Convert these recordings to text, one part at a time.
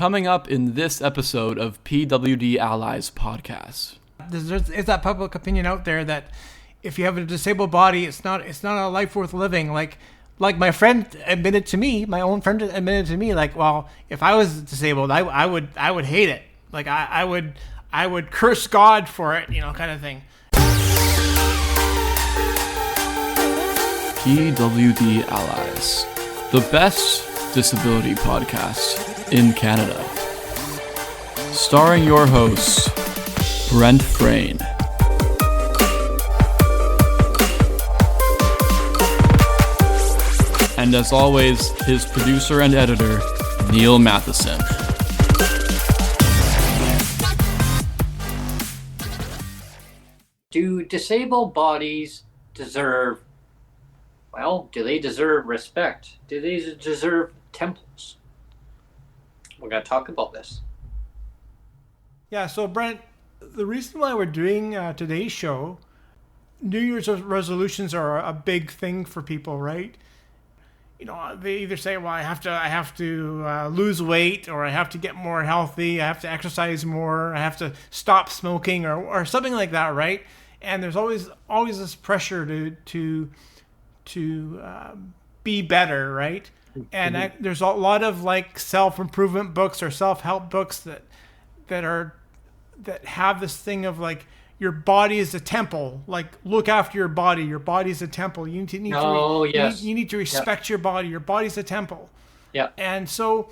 Coming up in this episode of PWD Allies podcast. Is that public opinion out there that if you have a disabled body, it's not a life worth living? Like my friend admitted to me, my own friend admitted to me, like, well, if I was disabled, I would hate it. Like I would curse God for it, kind of thing. PWD Allies, the best disability podcast in Canada. Starring your hosts, Brent Frain. And as always, his producer and editor, Neil Matheson. Do disabled bodies deserve, do they deserve respect? Do they deserve temples? We're going to talk about this. Yeah, so Brent, the reason why we're doing today's show, New Year's resolutions are a big thing for people, right? They either say, well, I have to lose weight, or I have to get more healthy, I have to exercise more, I have to stop smoking, or something like that, right? And there's always this pressure to be better, right? And there's a lot of like self-improvement books or self-help books that have this thing of like, your body is a temple. Like, look after your body. Your body is a temple. You need to respect your body. Your body's a temple. Yeah. And so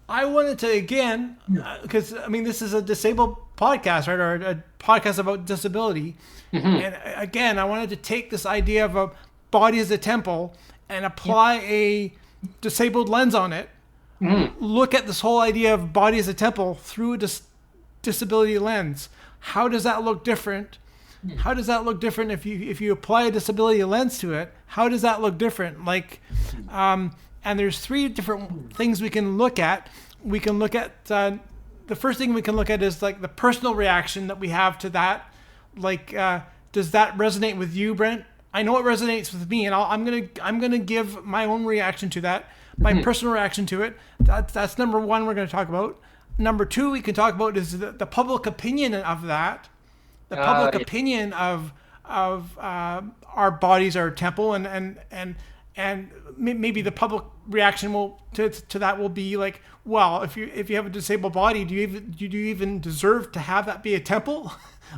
I wanted to, again, because this is a disabled podcast, right? Or a podcast about disability. Mm-hmm. And again, I wanted to take this idea of a body as a temple and apply a disabled lens on it. Mm-hmm. Look at this whole idea of body as a temple through a disability lens. How does that look different? How does that look different if you apply a disability lens to it? How does that look different? Like, and there's three different things we can look at. We can look at the first thing we can look at is like the personal reaction that we have to that. Like, does that resonate with you, Brent? I know it resonates with me, and I'm gonna give my own reaction to that, my personal reaction to it. That's number one we're gonna talk about. Number two we can talk about is the public opinion of that. The public opinion of our bodies are a temple, and maybe the public reaction to that will be like, well, if you have a disabled body, do you even deserve to have that be a temple?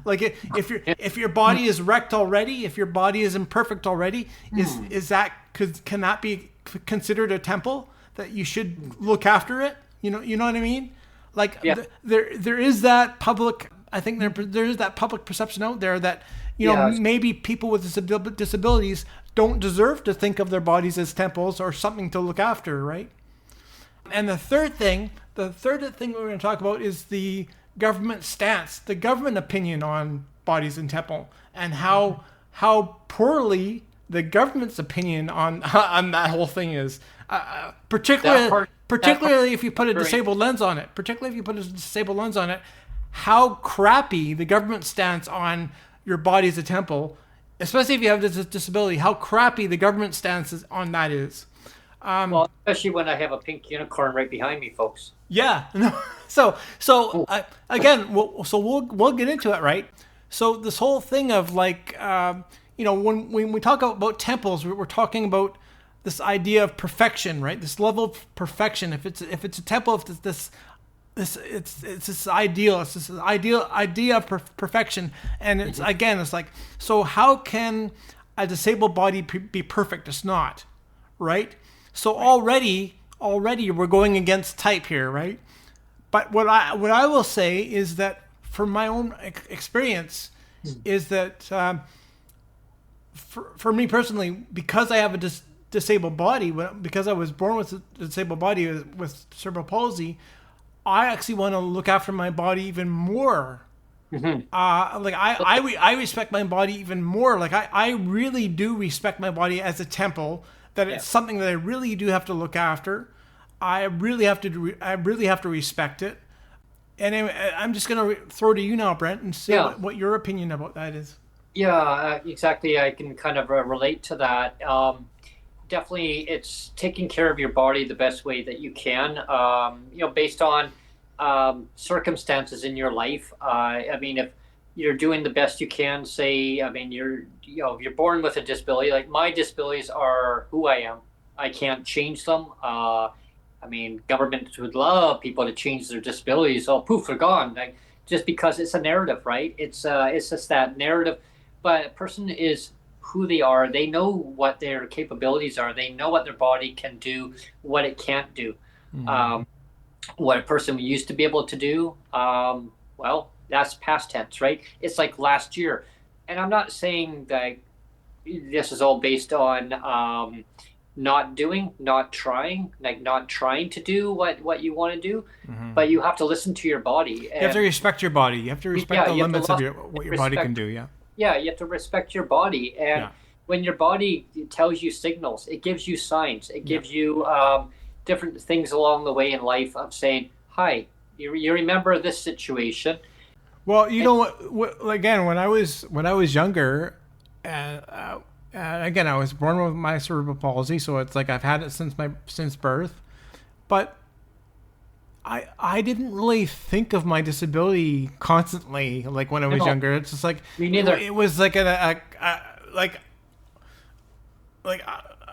Like, if your body is wrecked already, if your body is imperfect already, can that be considered a temple that you should look after it? You know what I mean? Like, yeah. There is that public. I think there is that public perception out there that maybe people with disabilities don't deserve to think of their bodies as temples or something to look after, right? And the third thing we're going to talk about is the government stance, the government opinion on bodies and temple, and how poorly the government's opinion on that whole thing is, particularly if you put a disabled lens on it. How crappy the government stance on your body as a temple, especially if you have this disability, how crappy the government stance on that is. Especially when I have a pink unicorn right behind me, folks. Yeah. So we'll get into it, right? So this whole thing of like, when we talk about temples, we're talking about this idea of perfection, right? This level of perfection. If it's a temple, if it's this ideal, it's this idea of perfection, and it's like, so how can a disabled body be perfect? It's not, right? So already we're going against type here, right? But what I will say is that from my own experience is that for me personally, because I have a disabled body, because I was born with a disabled body with cerebral palsy, I actually want to look after my body even more. Mm-hmm. I respect my body even more. Like I really do respect my body as a temple. That it's something that I really do have to look after. I really have to respect it. And anyway, I'm just going to throw to you now, Brent, and see what your opinion about that is. Yeah, exactly. I can kind of relate to that. Definitely, it's taking care of your body the best way that you can. Based on circumstances in your life. I mean, if you're doing the best you can, say, I mean, you're born with a disability. Like my disabilities are who I am. I can't change them. I mean, governments would love people to change their disabilities. Oh, poof, they're gone. Like, just because it's a narrative, right? It's just that narrative. But a person is who they are. They know what their capabilities are. They know what their body can do, what it can't do. Mm-hmm. What a person used to be able to do, well, that's past tense, right? It's like last year. And I'm not saying that this is all based on not doing, not trying, like not trying to do what you want to do, Mm-hmm. but you have to listen to your body. You have to respect your body. You have to respect the limits of what your body can do. Yeah. Yeah, you have to respect your body. And when your body tells you signals, it gives you signs, it gives you different things along the way in life of saying, hi, you remember this situation. Well, you know what again, when I was younger, again, I was born with my cerebral palsy, so it's like I've had it since birth. But I didn't really think of my disability constantly, like when I was younger. It's just like me neither. It was like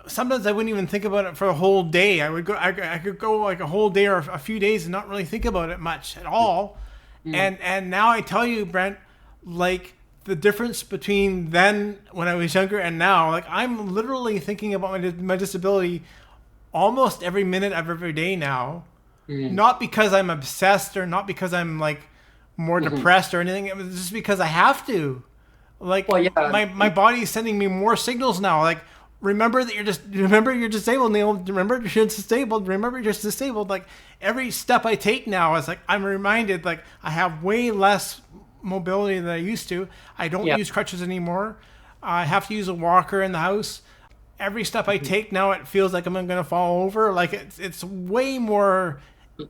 sometimes I wouldn't even think about it for a whole day. I could go like a whole day or a few days and not really think about it much at all. And now I tell you, Brent, like the difference between then when I was younger and now, like I'm literally thinking about my disability almost every minute of every day now. Not because I'm obsessed or not because I'm like more depressed or anything. It was just because I have to. Like my body is sending me more signals now. Like remember you're disabled, Neil. Remember you're disabled. Remember you're disabled. Like every step I take now is like I'm reminded like I have way less mobility than I used to. I don't use crutches anymore. I have to use a walker in the house. Every step I take now, it feels like I'm going to fall over. Like it's way more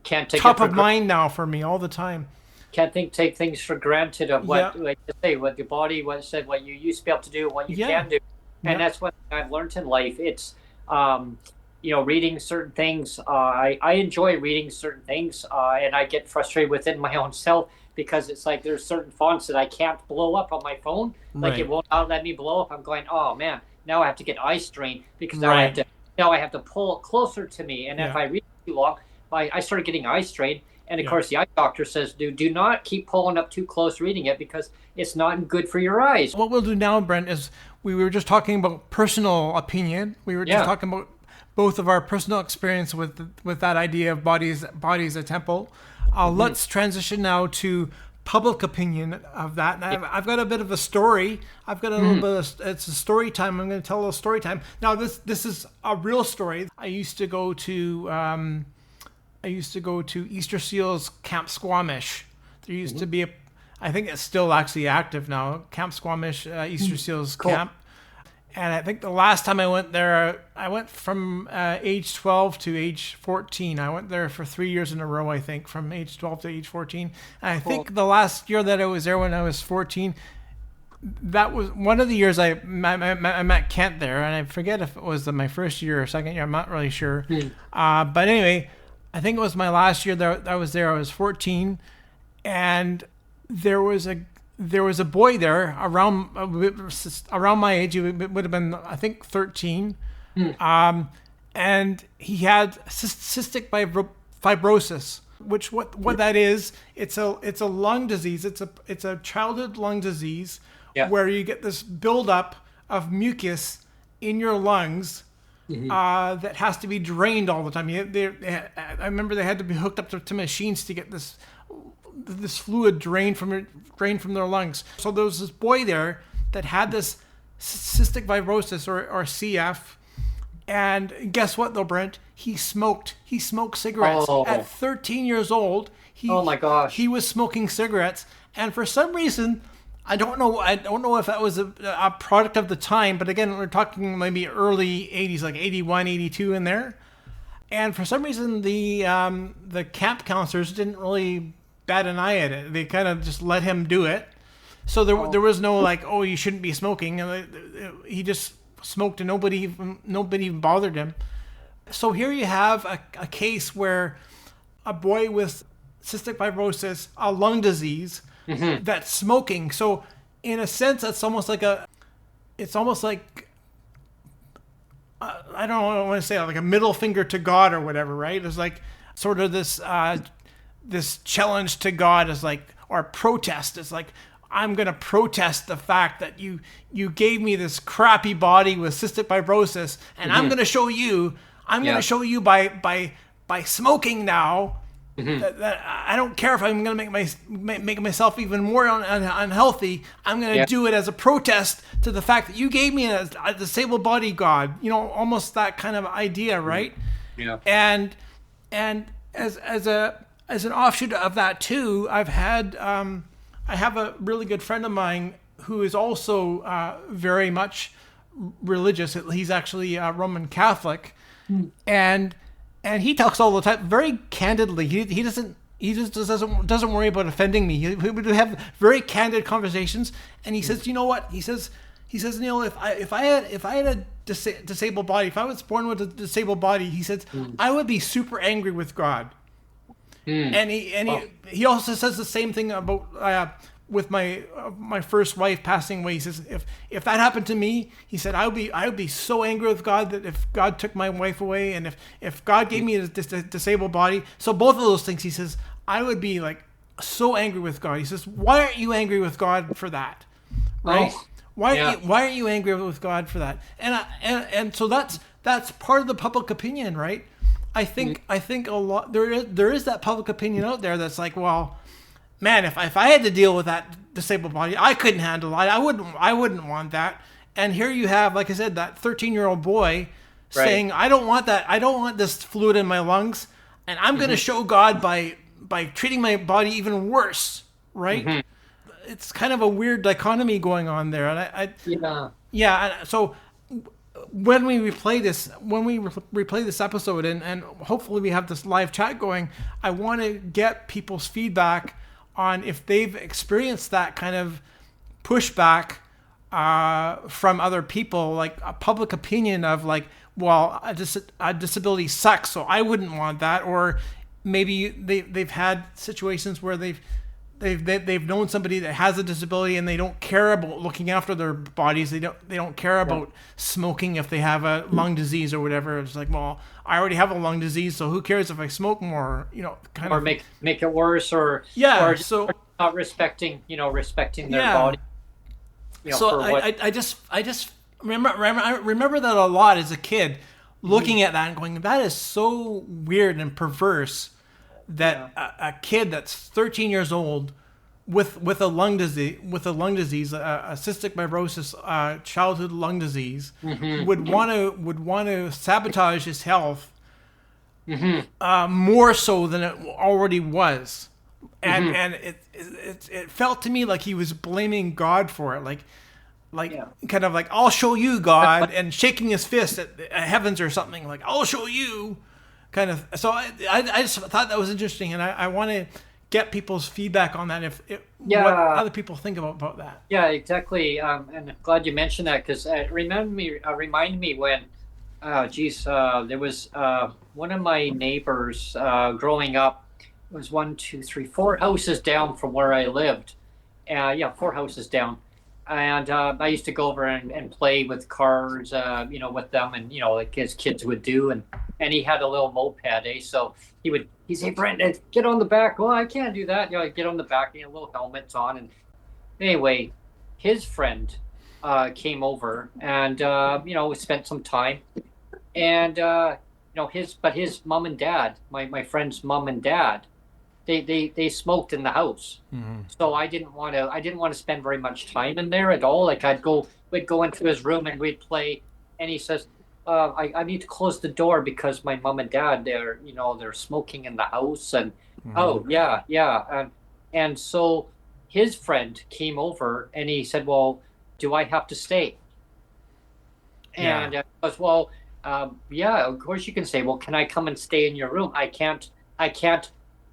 top of mind now for me all the time. Can't take things for granted of what like you say, what your body what you used to be able to do, what you can do. And that's what I've learned in life. It's reading certain things. I enjoy reading certain things, and I get frustrated within my own self because it's like there's certain fonts that I can't blow up on my phone. Like it won't let me blow up. I'm going, oh man, now I have to get eye strain because now I have to pull it closer to me. And if I read too long, I started getting eye strain. And of course, the eye doctor says, do not keep pulling up too close reading it because it's not good for your eyes. What we'll do now, Brent, is we were just talking about personal opinion. We were just talking about both of our personal experience with that idea of bodies a temple. Let's transition now to public opinion of that. And I've got a bit of a story. I've got a little bit it's a story time. I'm going to tell a little story time. Now, this is a real story. I used to go to Easter Seals Camp Squamish. There used to be I think it's still actually active now, Camp Squamish Easter Seals Camp. And I think the last time I went there, I went from age 12 to age 14. I went there for 3 years in a row, I think, from age 12 to age 14. And I think the last year that I was there when I was 14, that was one of the years I met Kent there. And I forget if it was my first year or second year. I'm not really sure. But anyway, I think it was my last year that I was there. I was 14, and there was a boy there around my age. He would have been, I think, 13, and he had cystic fibrosis. Which what that is? It's a lung disease. It's a childhood lung disease where you get this buildup of mucus in your lungs. That has to be drained all the time. I remember they had to be hooked up to machines to get this fluid drained from their lungs. So there was this boy there that had this cystic fibrosis or CF, and guess what though, Brent? He smoked cigarettes at 13 years old. Oh my gosh! He was smoking cigarettes, and for some reason, I don't know if that was a product of the time, but again, we're talking maybe early 80s, like 81, 82 in there. And for some reason, the camp counselors didn't really bat an eye at it. They kind of just let him do it. So there was no like, oh, you shouldn't be smoking. He just smoked and nobody even bothered him. So here you have a case where a boy with cystic fibrosis, a lung disease, that's smoking. So in a sense, it's almost like I don't want to say like a middle finger to God or whatever, right? It's like sort of this challenge to God is like, or protest. It's like, I'm going to protest the fact that you gave me this crappy body with cystic fibrosis, and I'm going to show you, going to show you by smoking now that I don't care if I'm going to make myself even more unhealthy. I'm going to do it as a protest to the fact that you gave me a disabled body, God. You know, almost that kind of idea, right? Yeah. And as an offshoot of that too, I have a really good friend of mine who is also very much religious. He's actually a Roman Catholic, and he talks all the time, very candidly. He just doesn't worry about offending me. He would have very candid conversations, and he says, you know what? He says, Neil, if I had a disabled body, if I was born with a disabled body, he says, I would be super angry with God. And he also says the same thing about with my first wife passing away. He says, if that happened to me, he said, I would be so angry with God that if God took my wife away, and if God gave me a disabled body. So both of those things, he says, I would be like so angry with God. He says, why aren't you angry with God for that? Right? Oh, why aren't you angry with God for that? And so that's part of the public opinion, right? I think a lot there is that public opinion out there that's like, well, man, if I had to deal with that disabled body, I couldn't handle it. I wouldn't want that. And here you have, like I said, that 13-year-old boy saying, I don't want that. I don't want this fluid in my lungs, and I'm going to show God by treating my body even worse, right? It's kind of a weird dichotomy going on there. And so when we replay this episode, and hopefully we have this live chat going, I want to get people's feedback on if they've experienced that kind of pushback from other people, like a public opinion of like, well, a disability sucks, so I wouldn't want that. Or maybe they've had situations where they've known somebody that has a disability and they don't care about looking after their bodies. They don't care about smoking if they have a lung disease or whatever. It's like, well, I already have a lung disease, so who cares if I smoke more? You know, make it worse, or so not respecting their body. You know, so I just remember that a lot as a kid, looking at that and going, that is so weird and perverse. That a kid that's 13 years old with a lung disease, a cystic fibrosis, childhood lung disease, would want to sabotage his health more so than it already was, and it felt to me like he was blaming God for it, kind of like, I'll show you, God, and shaking his fist at heavens or something, like, I'll show you. Kind of. So I just thought that was interesting, and I want to get people's feedback on that. What other people think about that. Yeah, exactly. And I'm glad you mentioned that, because it reminded me when, there was one of my neighbors growing up. It was 4 houses down from where I lived. 4 houses down. And I used to go over and play with cars, with them, and like as kids would do. And he had a little moped, so he'd say, Brent, get on the back. Well, I can't do that. Get on the back, little helmets on. And anyway, his friend came over, and we spent some time. And his mom and dad, my friend's mom and dad, they smoked in the house. So I didn't want to spend very much time in there at all. Like we'd go into his room and we'd play, and he says, I need to close the door because my mom and dad, they're smoking in the house. And and so his friend came over and he said, well, do I have to stay? And I was, well, of course you can stay. Well, can I come and stay in your room? I can't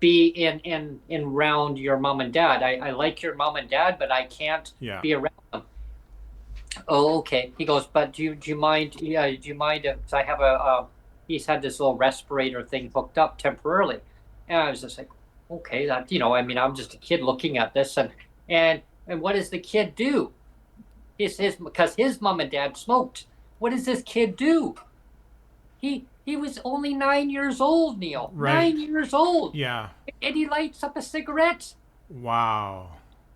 be in around your mom and dad. I like your mom and dad, but I can't be around them. Oh, okay. He goes, but do you mind? Yeah, do you mind? I have he's had this little respirator thing hooked up temporarily, and I was just like, okay, that, I mean, I'm just a kid looking at this, and what does the kid do? Because his mom and dad smoked. What does this kid do? He was only 9 years old, Neil. Right. 9 years old. Yeah. And he lights up a cigarette. Wow.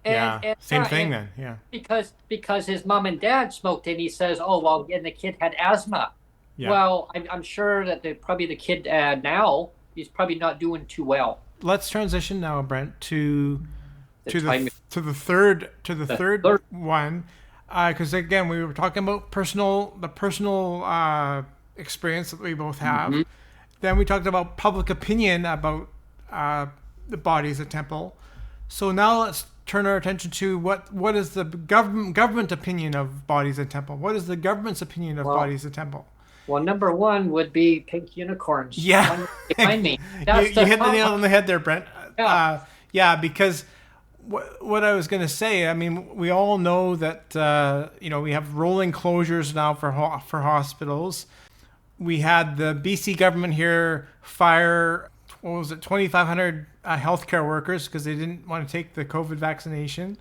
And, Yeah. and Same yeah, thing and then. Yeah. because his mom and dad smoked, and he says, oh well, and the kid had asthma. Yeah. Well, I'm sure that probably the kid now, he's probably not doing too well. Let's transition now, Brent, to the third third. one, because again we were talking about the personal experience that we both have. Mm-hmm. Then we talked about public opinion about the body as a temple. So now let's turn our attention to what is the government opinion of bodies a temple? What is the government's opinion of bodies a temple? Well, number one would be pink unicorns. Yeah. Behind me. You hit the nail on the head there, Brent. Yeah. Because what I was going to say, I mean, we all know that, we have rolling closures now for hospitals. We had the BC government here fire, 2,500 healthcare workers because they didn't want to take the COVID vaccination,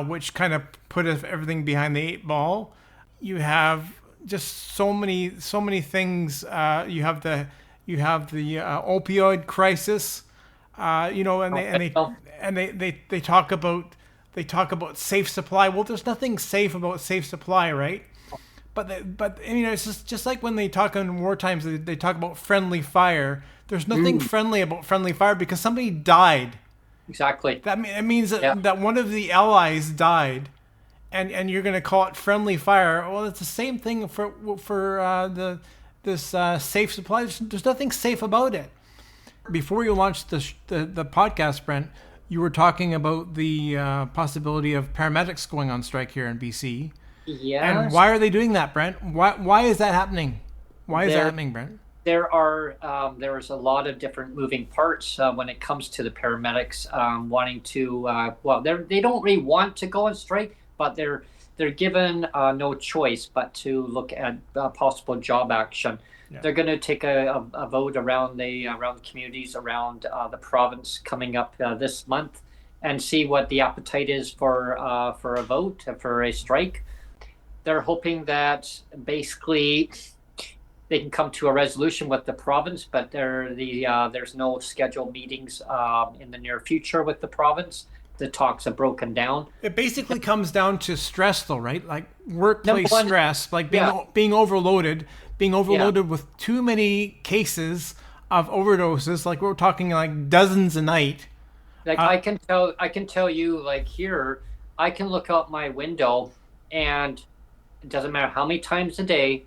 which kind of put everything behind the 8 ball. You have just so many things. You have the opioid crisis, and they talk about safe supply. Well, there's nothing safe about safe supply, right? But it's just like when they talk in war times, they talk about friendly fire. There's nothing friendly about friendly fire because somebody died. Exactly. It means that one of the allies died. And you're going to call it friendly fire. Well, it's the same thing for this safe supply. There's nothing safe about it. Before you launched the podcast, Brent, you were talking about the possibility of paramedics going on strike here in BC. Yeah. And why are they doing that, Brent? Why is that happening? Why is that happening, Brent? There's a lot of different moving parts when it comes to the paramedics wanting to. They don't really want to go on strike, but they're given no choice but to look at possible job action. Yeah. They're going to take a vote around the communities around the province coming up this month, and see what the appetite is for a vote for a strike. They're hoping that basically they can come to a resolution with the province, but there's no scheduled meetings in the near future with the province. The talks have broken down. It basically comes down to stress, though, right? Like workplace stress, like being overloaded with too many cases of overdoses. Like we're talking like dozens a night. Like I can tell you, like here, I can look out my window, and it doesn't matter how many times a day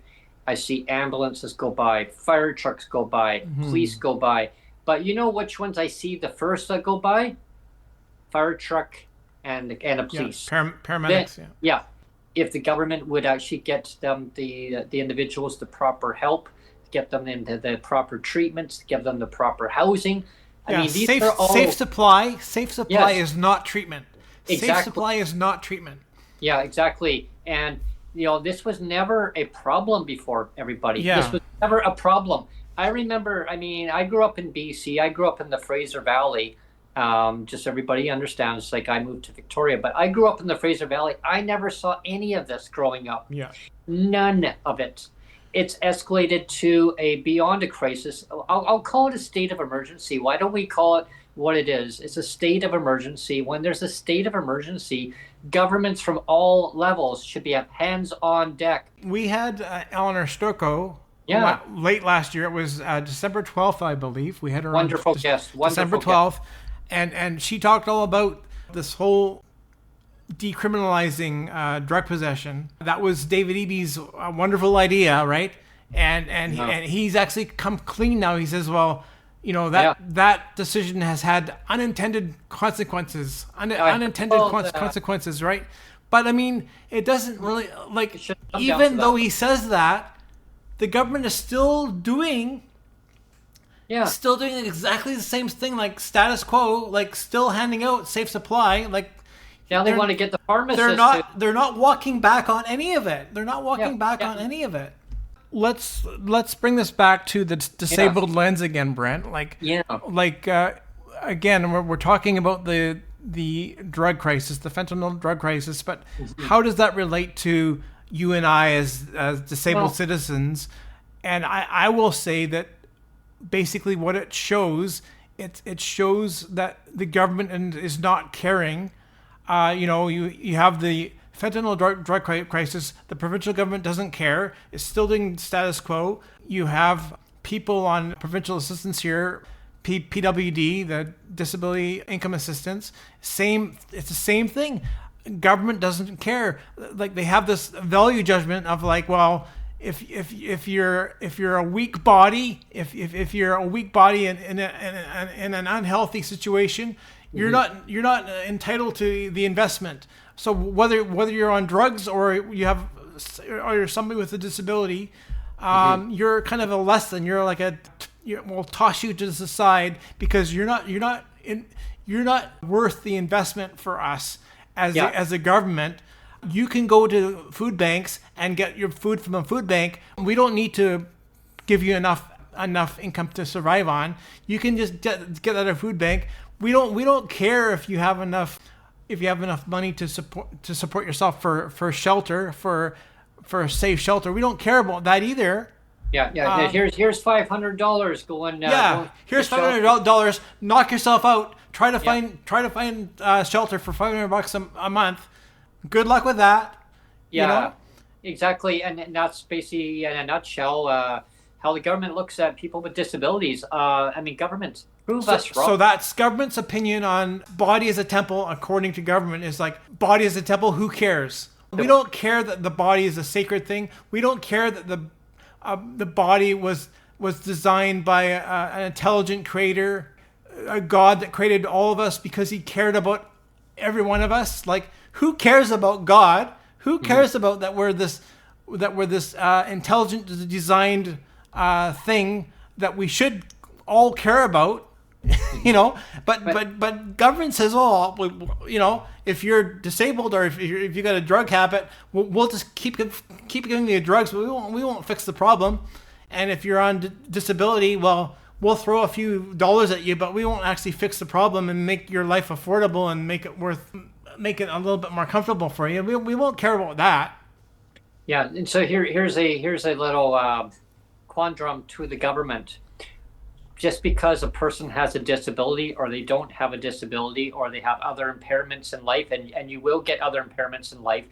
I see ambulances go by, fire trucks go by, police go by. But you know which ones I see the first that go by? Fire truck and a police. Paramedics. Yeah. If the government would actually get them the individuals the proper help, get them into the proper treatments, give them the proper housing. I mean, these are all safe supply. Safe supply is not treatment. Exactly. Safe supply is not treatment. Yeah, exactly. And this was never a problem before, everybody. Yeah. This was never a problem. I remember, I grew up in BC. I grew up in the Fraser Valley. Just so everybody understands, like I moved to Victoria, but I grew up in the Fraser Valley. I never saw any of this growing up. Yeah. None of it. It's escalated to beyond a crisis. I'll call it a state of emergency. Why don't we call it what it is? It's a state of emergency. When there's a state of emergency, governments from all levels should be hands on deck. We had Eleanor Stocco. Yeah. Late last year. It was December 12th, I believe. We had her wonderful on guest. December 12th. And she talked all about this whole decriminalizing drug possession. That was David Eby's wonderful idea, right? And he's actually come clean now. He says, well, that decision has had unintended consequences. Consequences, right? But I mean, it doesn't really even though he says that, the government is still doing exactly the same thing, like status quo, like still handing out safe supply. Like now they want to get the pharmacists. They're not walking back on any of it. On any of it. Let's bring this back to the disabled lens again, Brent. again, we're talking about the drug crisis, the fentanyl drug crisis, but how does that relate to you and I as disabled citizens? And I will say that basically what it shows, it shows that the government is not caring. You have the fentanyl drug crisis. The provincial government doesn't care. It's still doing status quo. You have people on provincial assistance here, PWD, the disability income assistance. It's the same thing. Government doesn't care. Like, they have this value judgment of like, well, if you're a weak body, if you're a weak body in an unhealthy situation, you're not entitled to the investment. So whether you're on drugs or you're somebody with a disability, you're kind of a less than. You're like we'll toss you to the side because you're not worth the investment for us as a government. You can go to food banks and get your food from a food bank. We don't need to give you enough income to survive on. You can just get at a food bank. We don't care if you have enough money to support yourself for shelter, for a safe shelter. We don't care about that either. Yeah. Here's $500 going. Here's $500. Knock yourself out. Try to find shelter for $500 a month. Good luck with that. Exactly, and that's basically in a nutshell how the government looks at people with disabilities. Government, prove us wrong. So that's government's opinion on body as a temple, according to government, is like, body as a temple, who cares? We don't care that the body is a sacred thing. We don't care that the body was designed by an intelligent creator, a God that created all of us because he cared about every one of us. Like, who cares about God? Who cares about that we're this intelligent designed thing that we should all care about? But government says, if you're disabled or if you got a drug habit, we'll just keep giving you drugs, but we won't fix the problem. And if you're on disability, well, we'll throw a few dollars at you, but we won't actually fix the problem and make your life affordable and make it a little bit more comfortable for you. We won't care about that. Yeah, and so here's a little quandrum to the government. Just because a person has a disability or they don't have a disability or they have other impairments in life, and you will get other impairments in life.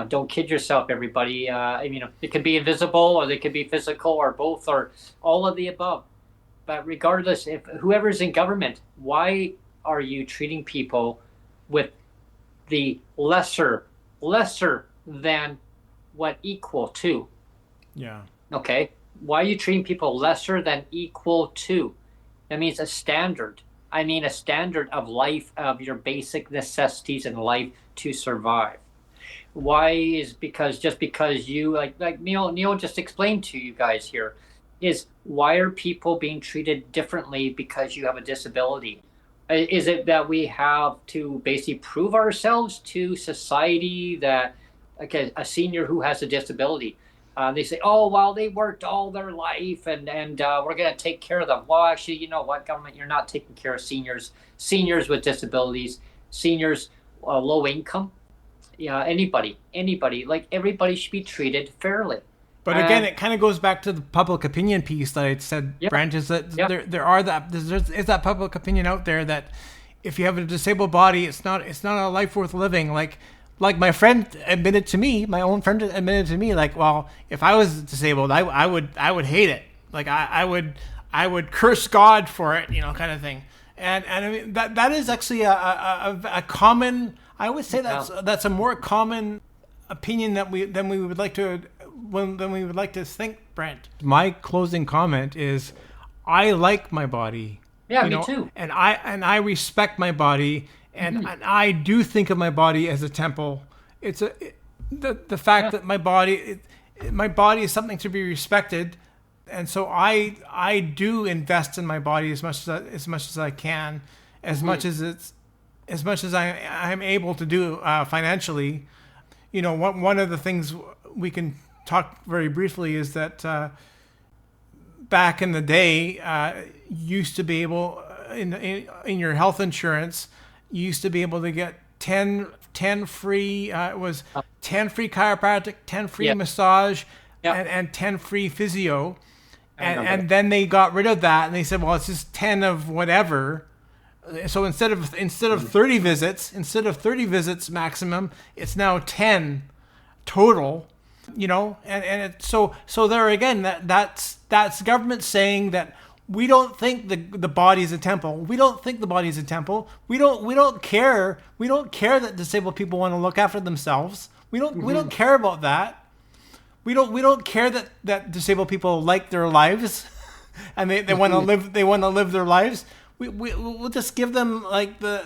Don't kid yourself, everybody. It could be invisible or they could be physical or both or all of the above. But regardless, if whoever's in government, why are you treating people with the lesser than what equal to? Yeah. Okay. Why are you treating people lesser than equal to? That means a standard. A standard of life, of your basic necessities in life to survive. Why is because you like Neil just explained to you guys here, is why are people being treated differently because you have a disability? Is it that we have to basically prove ourselves to society that, a senior who has a disability, they say, oh, well, they worked all their life and we're going to take care of them. Well, actually, you know what, government, you're not taking care of seniors with disabilities, seniors, low income, anybody, like everybody should be treated fairly. But again, it kind of goes back to the public opinion piece that I said, Brent, is that there's that public opinion out there that if you have a disabled body, it's not a life worth living. Like my friend admitted to me, my own friend admitted to me, like, well, if I was disabled, I would hate it. Like I would curse God for it, kind of thing. And I mean that is actually a common. I would say that's a more common opinion than we would like to think, Brent. My closing comment is, I like my body. Yeah, me too. And I respect my body, and I do think of my body as a temple. It's the fact that my body is something to be respected, and so I do invest in my body as much as I can, as much as I'm able to do financially. One of the things we can talk very briefly is that back in the day, used to be able, in your health insurance, you used to be able to get 10 free. It was 10 free chiropractic, 10 free massage, and 10 free physio. And then they got rid of that, and they said, well, it's just 10 of whatever. So instead of 30 visits maximum, it's now 10 total. So there again, that's government saying that we don't think the body is a temple. We don't think the body is a temple. We don't care. We don't care that disabled people want to look after themselves. We don't care about that. We don't care that disabled people like their lives, and they want to live. They want to live their lives. We'll just give them like the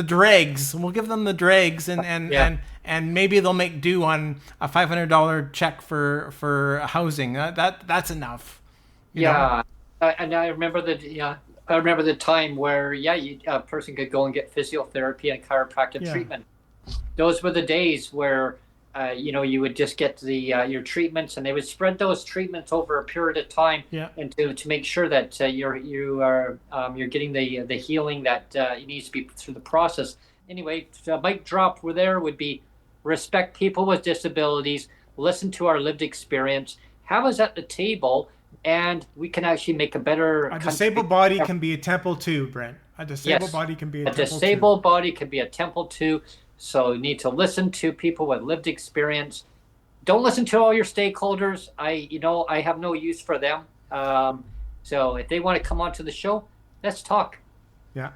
dregs. We'll give them the dregs, and maybe they'll make due on a $500 check for housing. That's enough. You know? And I remember the time where a person could go and get physiotherapy and chiropractic treatment. Those were the days where you would just get your treatments, and they would spread those treatments over a period of time, and to make sure that you're getting the healing that needs to be through the process. Anyway, mic drop would be respect people with disabilities, listen to our lived experience, have us at the table, and we can actually make a better. A disabled body can be a temple too, Brent. A disabled body can be a temple too. A disabled body can be a temple too. So you need to listen to people with lived experience. Don't listen to all your stakeholders. I have no use for them. So if they want to come onto the show, let's talk. Yeah.